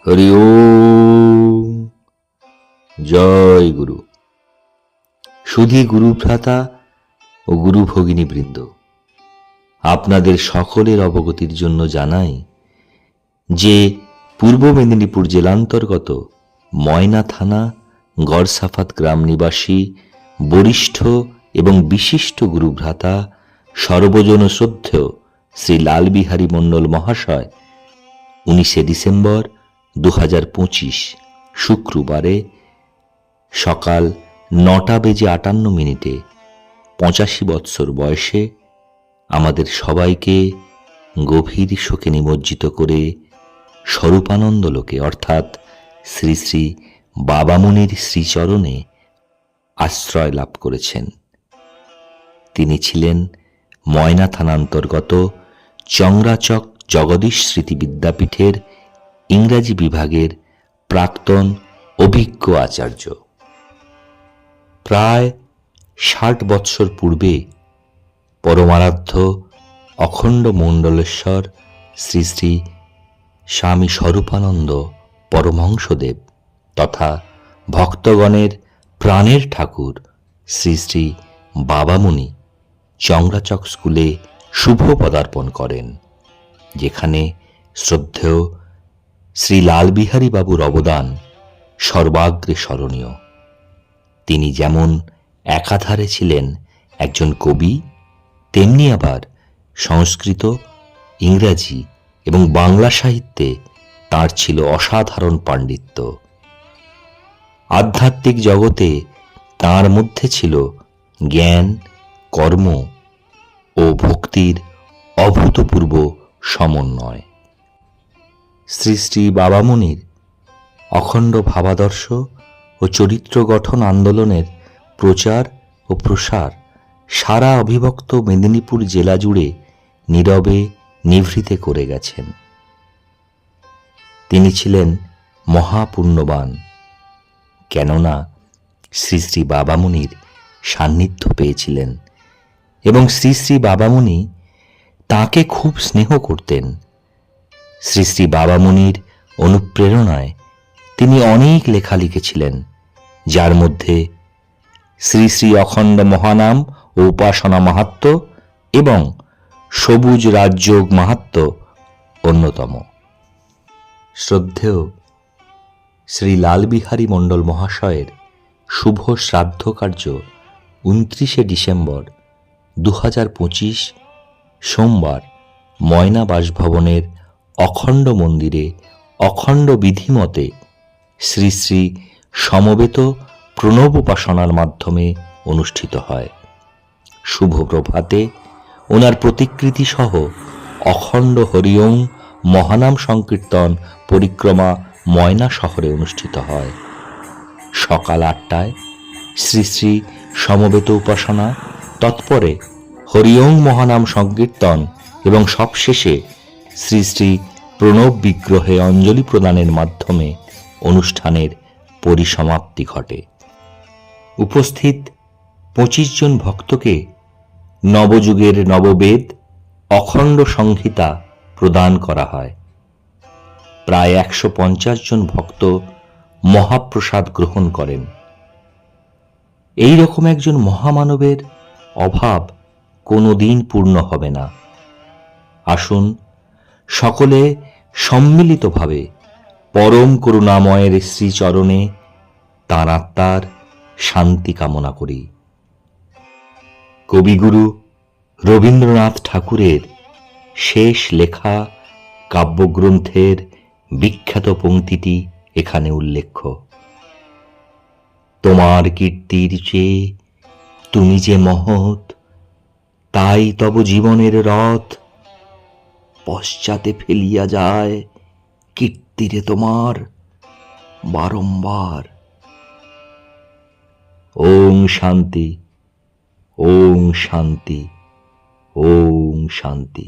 হরি ওম। জয় গুরু। সুধী গুরু ভ্রাতা ও গুরু ভগিনী বৃন্দ, আপনাদের সকলের অবগতির জন্য জানাই যে পূর্ব মেদিনীপুর জেলান্তর্গত ময়না থানা গড়সাফাত গ্রাম নিবাসী বরিষ্ঠ এবং বিশিষ্ট গুরু ভ্রাতা সর্বজন শ্রদ্ধেয় শ্রী লালবিহারী মণ্ডল মহাশয় 19শে ডিসেম্বর 2025 শুক্রবারে সকাল 9:58 85 বৎসর বয়সে আমাদের সবাইকে গভীর শোকে নিমজ্জিত করে স্বরূপানন্দ লোকে অর্থাৎ শ্রী শ্রী বাবামুনির শ্রীচরণে আশ্রয় লাভ করেছেন। তিনি ছিলেন ময়না থানান্তর্গত চংরাচক জগদীশ স্মৃতি বিদ্যাপীঠের ইংরাজি বিভাগের প্রাক্তন অভিজ্ঞ আচার্য। প্রায় 60 বৎসর পূর্বে পরমারাধ্য অখণ্ড মণ্ডলেশ্বর শ্রী শ্রী স্বামী স্বরূপানন্দ পরমহংসদেব তথা ভক্তগণের প্রাণের ঠাকুর শ্রী শ্রী বাবামুনি চংরাচক স্কুলে শুভ পদার্পণ করেন, যেখানে শ্রদ্ধেয় শ্রী লালবিহারী বাবুর অবদান সর্বাগ্রে স্মরণীয়। তিনি যেমন একাধারে ছিলেন একজন কবি, তেমনি আবার সংস্কৃত, ইংরাজি এবং বাংলা সাহিত্যে তাঁর ছিল অসাধারণ পাণ্ডিত্য। আধ্যাত্মিক জগতে তাঁর মধ্যে ছিল জ্ঞান, কর্ম ও ভক্তির অভূতপূর্ব সমন্বয়। শ্রী শ্রী বাবামুনির অখণ্ড ভাবাদর্শ ও চরিত্র গঠন আন্দোলনের প্রচার ও প্রসার সারা অবিভক্ত মেদিনীপুর জেলা জুড়ে নীরবে নিভৃতে করে গেছেন। তিনি ছিলেন মহাপুণ্যবান, কেননা শ্রী শ্রী বাবামুনির সান্নিধ্য পেয়েছিলেন এবং শ্রী শ্রী বাবামুনি তাঁকে খুব স্নেহ করতেন। শ্রী শ্রী বাবামুনির অনুপ্রেরণায় তিনি অনেক লেখা লিখেছিলেন, যার মধ্যে শ্রী শ্রী অখণ্ড মহানাম ও উপাসনা মাহাত্ম্য এবং সবুজ রাজযোগ মাহাত্ম্য অন্যতম। শ্রদ্ধেয় শ্রী লালবিহারী মণ্ডল মহাশয়ের শুভ শ্রাদ্ধ কার্য 29শে ডিসেম্বর 2025 সোমবার ময়না বাসভবনের অখণ্ড মন্দিরে অখণ্ড বিধিমতে শ্রী শ্রী সমবেত প্রণব উপাসনার মাধ্যমে অনুষ্ঠিত হয়। শুভ প্রভাতে ওনার প্রতিকৃতি সহ অখণ্ড হরিওম মহানাম সংকীর্তন পরিক্রমা ময়না শহরে অনুষ্ঠিত হয়। সকাল 8টায় শ্রী শ্রী সমবেত উপাসনা, তৎপরে হরিওম মহানাম সংকীর্তন এবং সবশেষে শ্রী শ্রী প্রণব বিগ্রহে অঞ্জলি প্রদানের মাধ্যমে অনুষ্ঠানের পরিসমাপ্তি ঘটে। উপস্থিত 25 জন ভক্তকে নবযুগের নববেদ অখণ্ড সংহিতা প্রদান করা হয়। প্রায় 150 জন ভক্ত মহাপ্রসাদ গ্রহণ করেন। এই রকম একজন মহামানবের অভাব কোনোদিন পূর্ণ হবে না। আসুন সকলে সম্মিলিতভাবে পরম করুণাময়ের শ্রীচরণে তাঁর আত্মার শান্তি কামনা করি। কবিগুরু রবীন্দ্রনাথ ঠাকুরের শেষ লেখা কাব্যগ্রন্থের বিখ্যাত পংক্তিটি এখানে উল্লেখ্য। তোমার কীর্তির চেয়ে তুমি যে মহৎ, তাই তব জীবনের রথ পশ্চাতে ফেলিয়া যায় কীর্তিরে তোমার বারংবার। ওং শান্তি, ওং শান্তি, ওং শান্তি।